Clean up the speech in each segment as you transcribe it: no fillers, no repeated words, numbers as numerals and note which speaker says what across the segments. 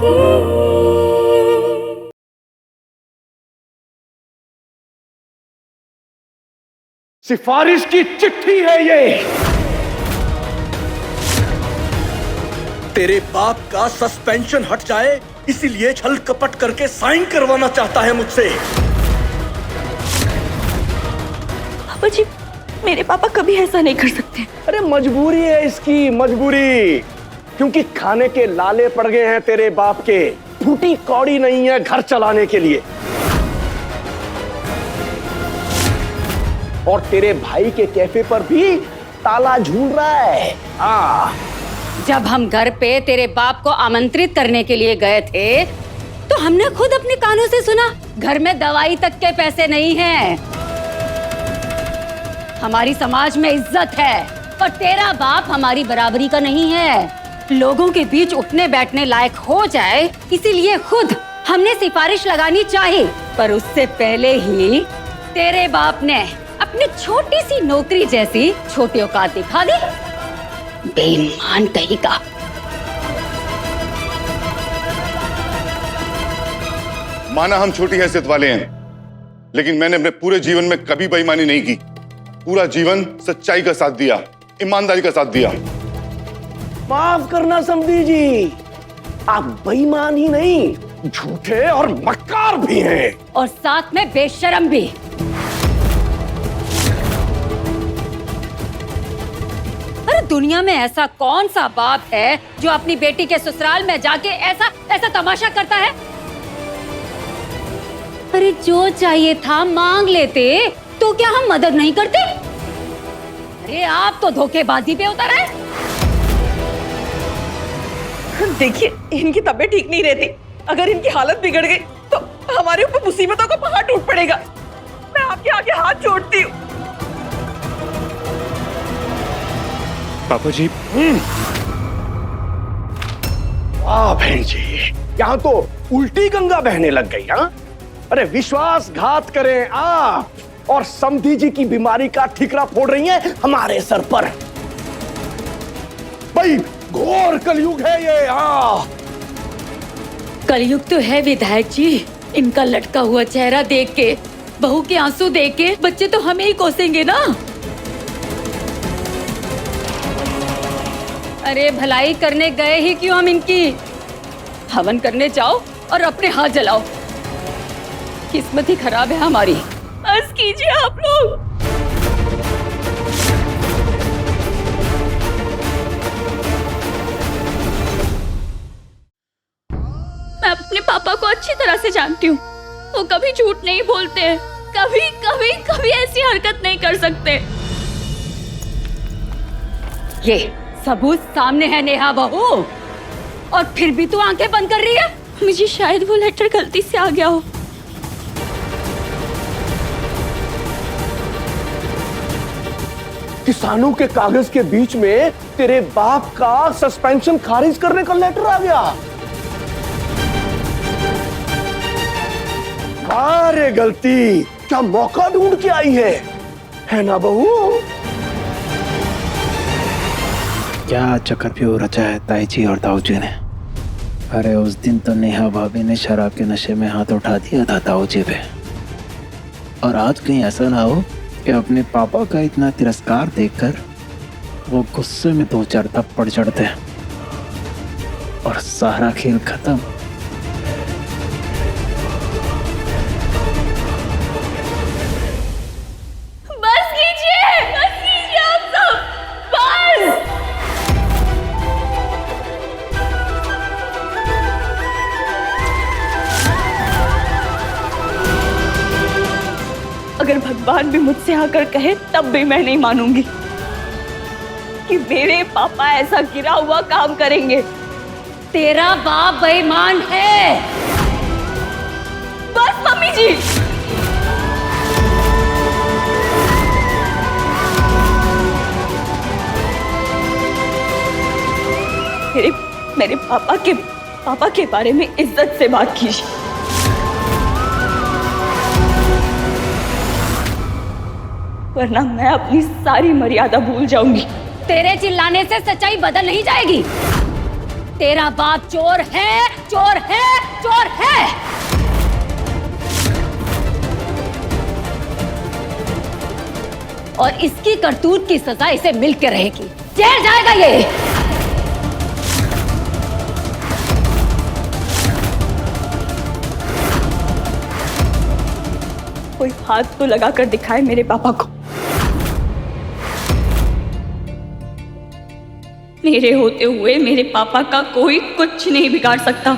Speaker 1: की।
Speaker 2: सिफारिश की चिट्ठी है ये।
Speaker 3: तेरे बाप का सस्पेंशन हट जाए इसीलिए छल कपट करके साइन करवाना चाहता है मुझसे।
Speaker 4: पापा जी, मेरे पापा कभी ऐसा नहीं कर सकते।
Speaker 2: अरे मजबूरी है इसकी, मजबूरी, क्योंकि खाने के लाले पड़ गए हैं तेरे बाप के, फूटी कौड़ी नहीं है घर चलाने के लिए। और तेरे भाई के कैफे पर भी ताला झूल रहा है।
Speaker 5: जब हम घर पे तेरे बाप को आमंत्रित करने के लिए गए थे तो हमने खुद अपने कानों से सुना घर में दवाई तक के पैसे नहीं हैं। हमारी समाज में इज्जत है और तेरा बाप हमारी बराबरी का नहीं है। लोगों के बीच उठने बैठने लायक हो जाए इसीलिए खुद हमने सिफारिश लगानी चाहिए, पर उससे पहले ही तेरे बाप ने अपनी छोटी सी नौकरी जैसी छोटी औकात दिखा दी। बेईमान कहीं का।
Speaker 6: माना हम छोटी हैसियत वाले हैं, लेकिन मैंने अपने पूरे जीवन में कभी बेईमानी नहीं की। पूरा जीवन सच्चाई का साथ दिया, ईमानदारी का साथ दिया।
Speaker 2: माफ करना समधी जी, आप बेईमान ही नहीं, झूठे और मक्कार भी हैं।
Speaker 5: और साथ में बेशरम भी। अरे दुनिया में ऐसा कौन सा बाप है जो अपनी बेटी के ससुराल में जाके ऐसा तमाशा करता है? अरे जो चाहिए था मांग लेते, तो क्या हम मदद नहीं करते? अरे आप तो धोखेबाजी पे उतर आए।
Speaker 4: देखिए, इनकी तबीयत ठीक नहीं रहती। अगर इनकी हालत बिगड़ गई तो हमारे ऊपर मुसीबतों का पहाड़ टूट पड़ेगा। मैं आपके आगे हाथ जोड़ती हूँ।
Speaker 7: पापा जी।
Speaker 2: वाह बहन जी, यहाँ तो उल्टी गंगा बहने लग गई। हाँ, अरे विश्वासघात करें आप और समधी जी की बीमारी का ठिकरा फोड़ रही हैं हमारे सर पर। भाई घोर कलयुग है ये। हाँ,
Speaker 5: कलयुग तो है विधायक जी। इनका लटका हुआ चेहरा देख के, बहू के आंसू देख के बच्चे तो हमें ही कोसेंगे ना। अरे भलाई करने गए ही क्यों हम इनकी? हवन करने जाओ और अपने हाथ जलाओ। किस्मत ही खराब है हमारी।
Speaker 4: बस कीजिए आप लोग।
Speaker 8: मैं अपने पापा को अच्छी तरह से जानती हूँ। वो कभी झूठ नहीं बोलते हैं, कभी कभी कभी ऐसी हरकत नहीं कर सकते।
Speaker 5: ये सबूत सामने है नेहा बहू, और फिर भी तू आंखें बंद कर रही है।
Speaker 8: मुझे शायद वो लेटर गलती से आ गया हो।
Speaker 2: किसानों के कागज के बीच में तेरे बाप का सस्पेंशन खारिज करने का लेटर आ गया। अरे गलती क्या मौका ढूंढ के आई है ना बहू?
Speaker 7: क्या चक्रव्यूह रचा है ताई जी और ताऊ जी ने। अरे उस दिन तो नेहा भाभी ने शराब के नशे में हाथ उठा दिया था ताऊ जी पे, और आज कहीं ऐसा ना हो कि अपने पापा का इतना तिरस्कार देखकर वो गुस्से में दो चार थप्पड़ चढ़ते और सारा खेल खत्म।
Speaker 8: बस कीजिए आप सब, बस।
Speaker 4: अगर भगवान भी मुझसे आकर कहे तब भी मैं नहीं मानूंगी कि मेरे पापा ऐसा गिरा हुआ काम करेंगे।
Speaker 5: तेरा बाप बेईमान है।
Speaker 4: बस मम्मी जी। मेरे पापा के बारे में इज्जत से बात कीजिए। वरना मैं अपनी सारी मर्यादा भूल जाऊंगी।
Speaker 5: तेरे चिल्लाने से सच्चाई बदल नहीं जाएगी। तेरा बाप चोर है, चोर है, चोर है। और इसकी करतूत की सजा इसे मिलकर रहेगी। जेल जाएगा ये।
Speaker 8: कोई हाथ तो लगा कर दिखाए मेरे पापा को। मेरे होते हुए मेरे पापा का कोई कुछ नहीं बिगाड़ सकता।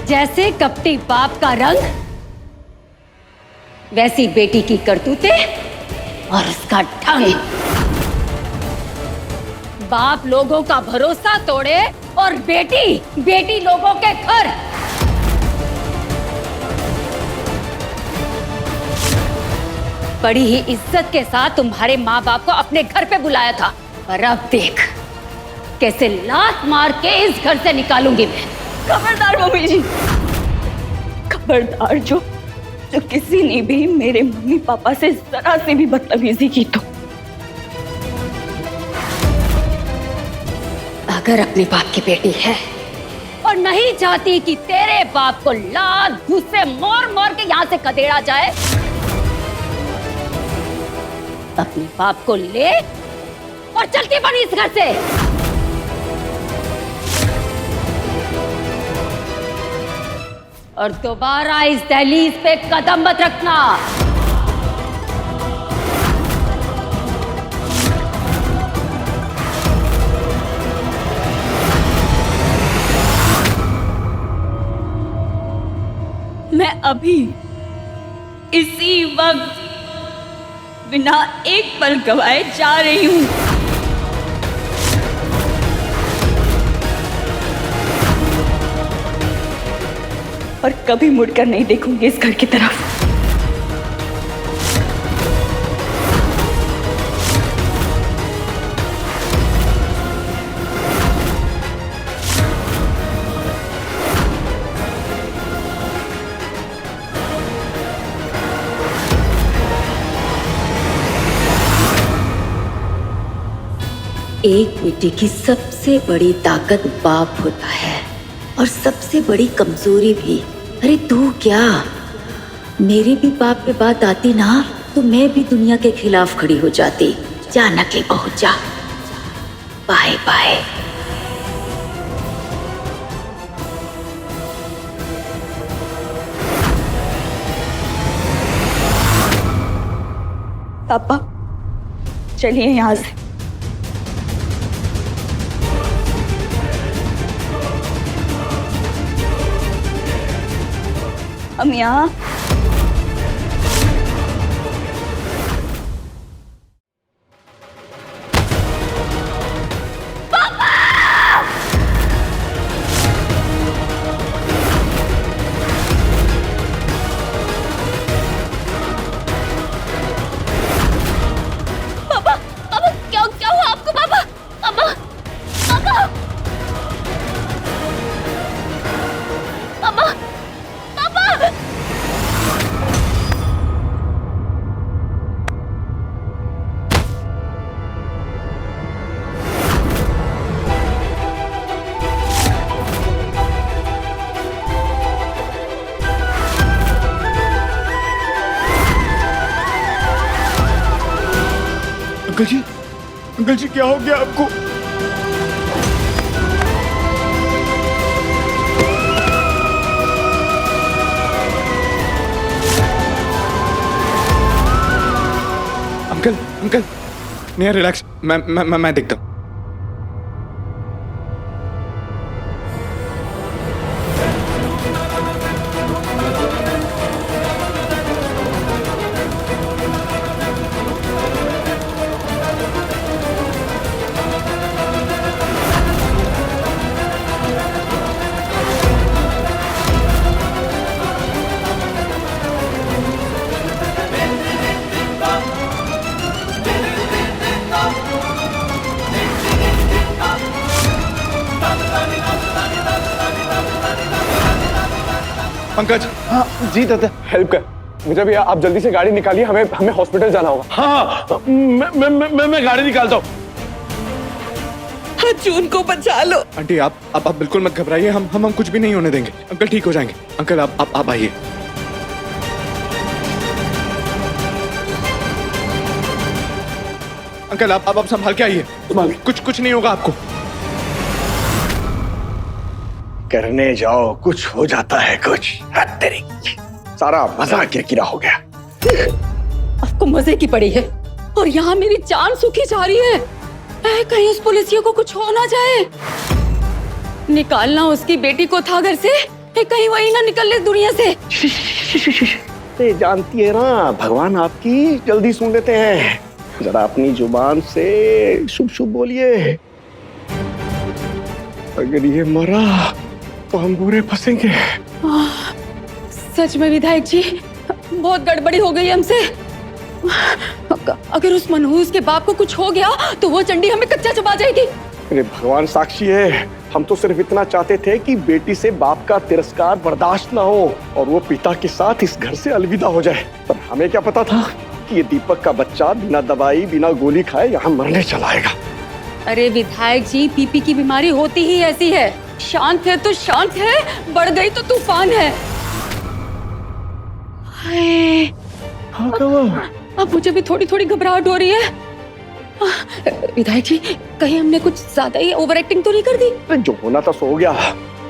Speaker 5: जैसे कपटी बाप का रंग, वैसी बेटी की करतूतें और उसका ढंग। बाप लोगों का भरोसा तोड़े और बेटी लोगों के घर। बड़ी ही इज्जत के साथ तुम्हारे माँ बाप को अपने घर पे बुलाया था, और अब देख कैसे लात मार के इस घर से निकालूंगी मैं।
Speaker 8: खबरदार मम्मी जी, खबरदार। जो किसी ने भी मेरे मम्मी पापा से जरा से भी बदतमीजी की तो।
Speaker 5: अगर अपने बाप की बेटी है और नहीं चाहती कि तेरे बाप को लात घूस से मार के यहां से खदेड़ा जाए, अपने बाप को ले और चलती बनी इस घर से। और दोबारा इस दहलीज पे कदम मत रखना।
Speaker 8: मैं अभी इसी वक्त बिना एक पल गवाए जा रही हूं। और कभी मुड़कर नहीं देखूंगी इस घर की तरफ।
Speaker 1: एक बेटे की सबसे बड़ी ताकत बाप होता है और सबसे बड़ी कमजोरी भी। अरे तू क्या, मेरे भी बाप पे बात आती ना तो मैं भी दुनिया के खिलाफ खड़ी हो जाती। जा नकली बहू जा, बाय बाय।
Speaker 8: पापा चलिए यहाँ से। हम यहाँ
Speaker 6: अंकल जी क्या हो गया आपको? अंकल नेहा रिलैक्स, मैं देखता हूँ। पंकज।
Speaker 2: हाँ जी दादा, हेल्प कर। मुझे भी आप जल्दी से गाड़ी निकालिए, हमें हमें हॉस्पिटल जाना होगा।
Speaker 3: हाँ, मैं गाड़ी निकालता हूँ।
Speaker 4: जून को बचा लो।
Speaker 3: आंटी आप बिल्कुल मत घबराइए, हम कुछ भी नहीं होने देंगे। अंकल ठीक हो जाएंगे। अंकल आप आइए। अंकल आप संभाल के आइए, कुछ नहीं होगा आपको।
Speaker 2: करने जाओ कुछ हो जाता है कुछ। तेरी सारा मजा किरकिरा हो गया।
Speaker 5: आपको मजे की पड़ी है और यहाँ मेरी जान सूखी जा रही है। कहीं उस पुलिसिया को कुछ हो ना जाए। निकालना उसकी बेटी को था घर से, कहीं वही ना निकल ले दुनिया से।
Speaker 2: जानती है ना, भगवान आपकी जल्दी सुन लेते हैं। जरा अपनी जुबान से शुभ शुभ बोलिए। अगर ये मरा तो हम बुरे फंसेंगे।
Speaker 5: सच में विधायक जी, बहुत गड़बड़ी हो गई हमसे। अगर उस मनहूस के बाप को कुछ हो गया तो वो चंडी हमें कच्चा चबा जाएगी।
Speaker 2: अरे भगवान साक्षी है, हम तो सिर्फ इतना चाहते थे कि बेटी से बाप का तिरस्कार बर्दाश्त ना हो और वो पिता के साथ इस घर से अलविदा हो जाए। पर हमें क्या पता था कि ये दीपक का बच्चा बिना दवाई बिना गोली खाए यहाँ मरने चला आएगा।
Speaker 5: अरे विधायक जी, पीपी की बीमारी होती ही ऐसी है। शांत है तो शांत है, बढ़ गई तो तूफान है। अब मुझे भी थोड़ी थोड़ी घबराहट हो रही है। विधायक जी, कहीं हमने कुछ ज्यादा ही ओवर एक्टिंग तो नहीं कर दी?
Speaker 2: जो होना था सो हो गया।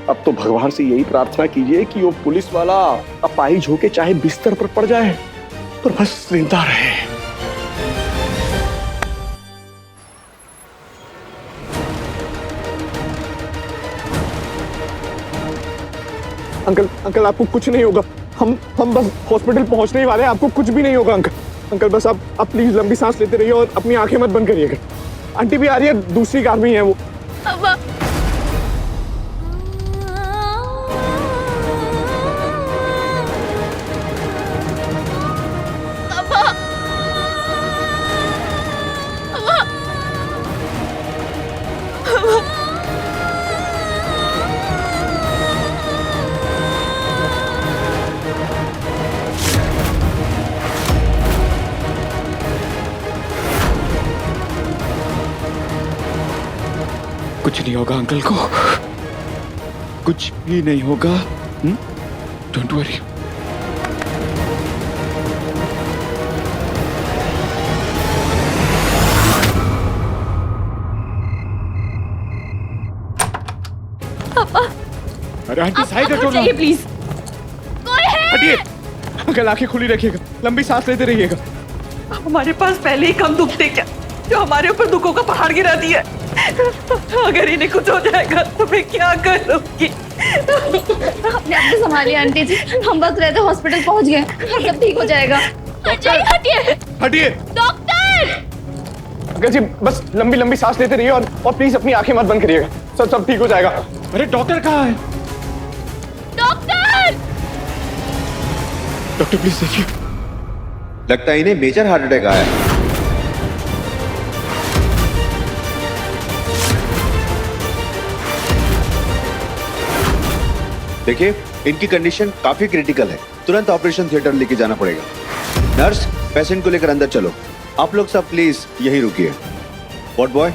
Speaker 2: अब तो भगवान से यही प्रार्थना कीजिए कि वो पुलिस वाला अपाहिज होके चाहे बिस्तर पर पड़ जाए पर बस जिंदा रहे। अंकल आपको कुछ नहीं होगा। हम बस हॉस्पिटल पहुंचने ही वाले हैं। आपको कुछ भी नहीं होगा अंकल बस आप प्लीज लंबी सांस लेते रहिए और अपनी आंखें मत बंद करिएगा। आंटी भी आ रही है, दूसरी कार में ही है वो।
Speaker 3: कुछ नहीं होगा अंकल को, कुछ भी नहीं होगा। Don't worry. अरे आंटी साइड हटो ना
Speaker 8: प्लीज। कोई है?
Speaker 3: हटिए। अंकल आंखें खुली रखिएगा, लंबी सांस लेते रहिएगा।
Speaker 4: हमारे पास पहले ही कम दुख थे क्या, जो हमारे ऊपर दुखों का पहाड़ गिरा दिया। अगर इन्हें कुछ हो जाएगा तो मैं क्या करूंगी?
Speaker 8: अपने आप को संभालिए आंटी जी, हम वक्त रहते हॉस्पिटल पहुंच गए, सब ठीक हो जाएगा। हटिए
Speaker 3: हटिए।
Speaker 8: डॉक्टर!
Speaker 2: अंकल जी बस लंबी सांस लेते रहिए और प्लीज अपनी आंखें मत बंद करिएगा। सब ठीक हो जाएगा।
Speaker 3: अरे डॉक्टर कहाँ है?
Speaker 8: डॉक्टर!
Speaker 3: डॉक्टर प्लीज देखिए।
Speaker 9: लगता है इन्हें मेजर हार्ट अटैक आया है। देखिए, इनकी कंडीशन काफी क्रिटिकल है, तुरंत ऑपरेशन थिएटर लेके जाना पड़ेगा। नर्स, पेशेंट को लेकर अंदर चलो। आप लोग सब प्लीज यहीं रुकिए। वॉर्ड बॉय,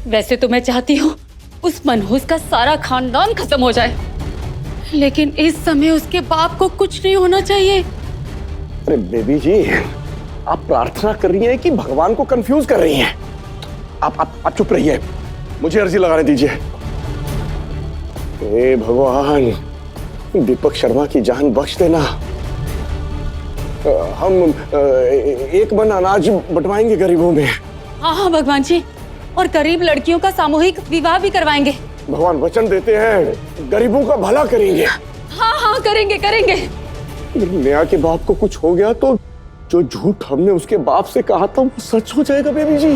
Speaker 5: वैसे तो मैं चाहती हूँ उस मनहूस का सारा खानदान खत्म हो जाए, लेकिन इस समय उसके बाप को कुछ नहीं होना चाहिए।
Speaker 2: अरे बेबी जी, आप प्रार्थना कर रही हैं कि भगवान को कंफ्यूज कर रही हैं? आप चुप रहिए, मुझे अर्जी लगाने दीजिए। हे भगवान, दीपक शर्मा की जान बख्श देना। हम एक मन अनाज बंटवाएंगे गरीबों में।
Speaker 5: हाँ भगवान जी, और गरीब लड़कियों का सामूहिक विवाह भी करवाएंगे।
Speaker 2: भगवान वचन देते हैं गरीबों का भला करेंगे।
Speaker 5: हाँ करेंगे।
Speaker 2: नेहा के बाप को कुछ हो गया तो जो झूठ हमने उसके बाप से कहा था वो सच हो जाएगा बेबी जी।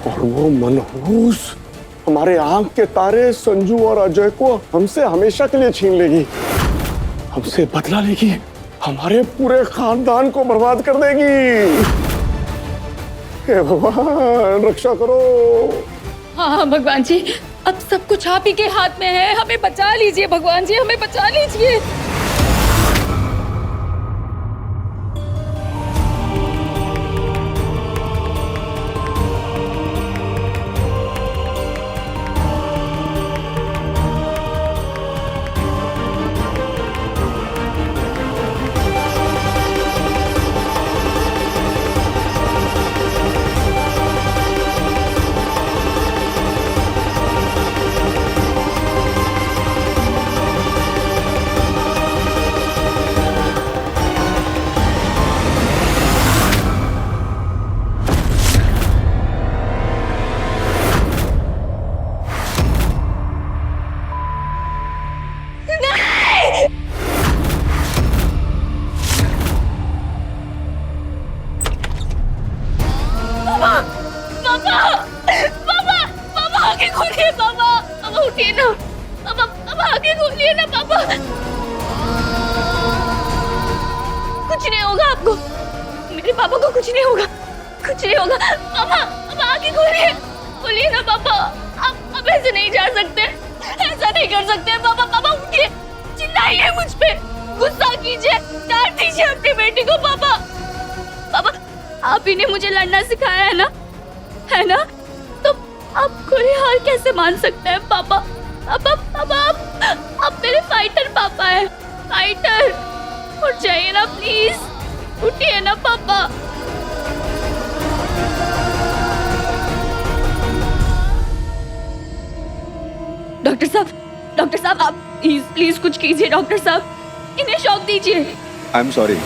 Speaker 2: और वो मनहूस हमारे आंख के तारे संजू और अजय को हमसे हमेशा के लिए छीन लेगी, हमसे बदला लेगी, हमारे पूरे खानदान को बर्बाद कर देगी। हे भगवान रक्षा करो।
Speaker 8: हाँ भगवान जी, अब सब कुछ आप ही के हाथ में है। हमें बचा लीजिए भगवान जी, हमें बचा लीजिए। कुछ नहीं होगा आपको, मेरे पापा को कुछ नहीं होगा, कुछ नहीं होगा। पापा, पापा आगे खोलिए, खोलिए ना पापा। आप ऐसे नहीं जा सकते, ऐसा नहीं कर सकते पापा। पापा उठिए, चिल्लाइए मुझ पे, गुस्सा कीजिए, डांट दीजिए अपनी बेटी को। पापा, पापा आप ही ने मुझे लड़ना सिखाया है ना, है ना? तो आप खुली हार कैसे मान सकते हैं पापा? पापा, पापा आप मेरे फाइटर पापा हैं, फाइटर। उठ जाइए ना प्लीज, उठिए ना पापा। डॉक्टर साहब आप प्लीज कुछ कीजिए। डॉक्टर साहब इन्हें शॉक दीजिए।
Speaker 9: I am sorry,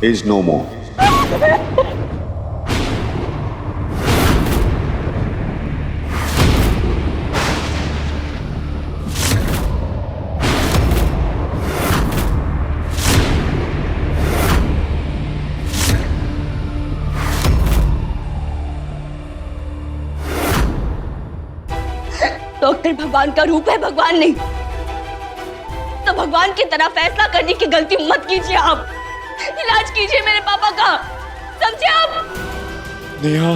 Speaker 9: is no more.
Speaker 8: Doctor भगवान का रूप है, भगवान नहीं। तो भगवान की तरह फैसला करने की गलती मत कीजिए आप। इलाज कीजिए मेरे पापा का, समझे आप?
Speaker 2: नेहा,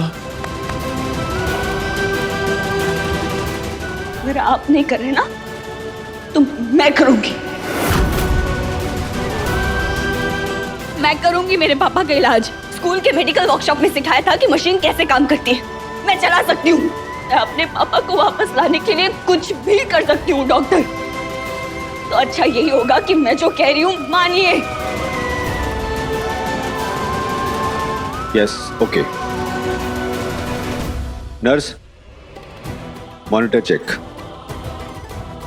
Speaker 8: अगर आप नहीं कर रहे ना तो मैं करूंगी। मैं करूंगी मेरे पापा का इलाज। स्कूल के मेडिकल वर्कशॉप में सिखाया था कि मशीन कैसे काम करती है। मैं चला सकती हूँ। मैं अपने पापा को वापस लाने के लिए कुछ भी कर सकती हूँ डॉक्टर। तो अच्छा यही होगा कि मैं जो कह रही हूँ मानिए।
Speaker 9: Yes, okay. Nurse, monitor check.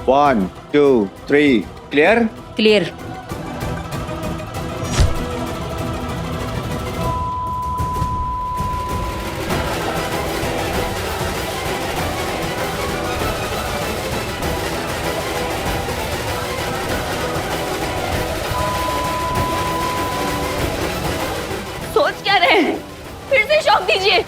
Speaker 9: 1 2 3 clear.
Speaker 5: Clear.
Speaker 8: सोच क्या रहे हैं? फिर से शॉक दीजिए।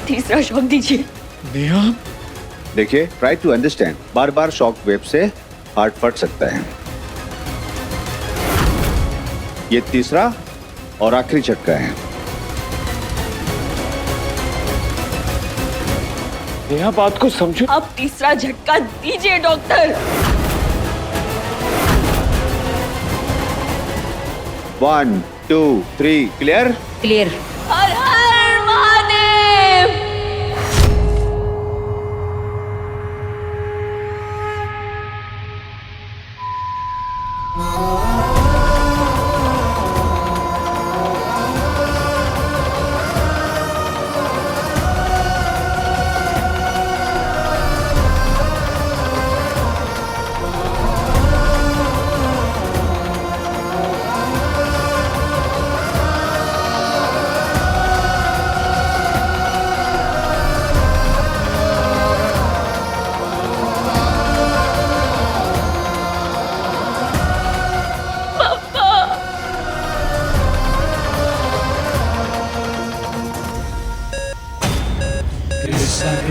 Speaker 8: तीसरा शॉक दीजिए।
Speaker 2: नेहा,
Speaker 9: देखिए, ट्राई टू अंडरस्टैंड। बार बार शॉक वेव से हार्ट फट सकता है। ये तीसरा और आखिरी झटका है।
Speaker 2: नेहा बात को समझो।
Speaker 8: अब तीसरा झटका दीजिए doctor.
Speaker 9: 1 2 3 clear.
Speaker 5: Clear.
Speaker 8: Her her Mahadev.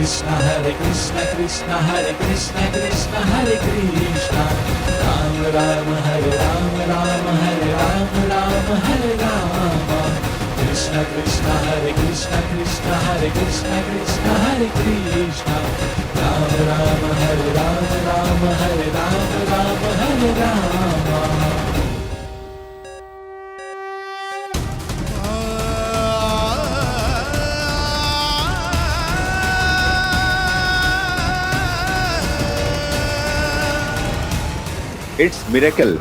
Speaker 10: Krishna Hare Krishna Krishna Hare Krishna Krishna Hare Krishna Ram Ram Hare Ram Ram Hare Ram Ram Hare Rama Krishna Krishna Hare Krishna Krishna Hare Krishna Krishna Hare Krishna Ram Ram Hare Ram Ram Hare Ram Ram Hare Rama
Speaker 9: it's miracle.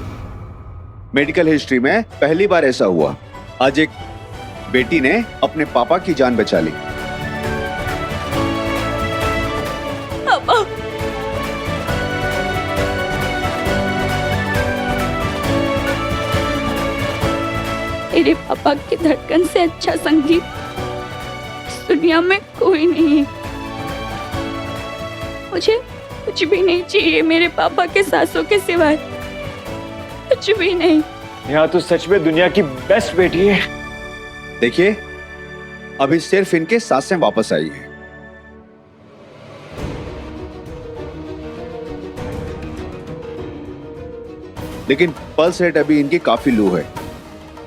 Speaker 9: Medical history में पहली बार ऐसा हुआ। आज एक बेटी ने अपने पापा की जान बचा ली।
Speaker 8: पापा मेरे पापा की धड़कन से अच्छा संगीत इस दुनिया में कोई नहीं है। मुझे कुछ भी नहीं चाहिए मेरे पापा के सांसों के सिवाय, कुछ भी नहीं।
Speaker 11: यहाँ तो सच में दुनिया की बेस्ट बेटी है।
Speaker 9: देखिए, अभी सिर्फ इनके सांसें वापस आई हैं। लेकिन पल्स रेट अभी इनकी काफी लो है।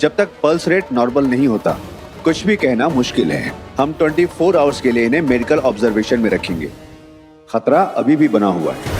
Speaker 9: जब तक पल्स रेट नॉर्मल नहीं होता, कुछ भी कहना मुश्किल है। हम 24 आवर्स के लिए इन्हें मेडिकल ऑब्जर्वेशन में रखेंगे। खतरा अभी भी बना हुआ है।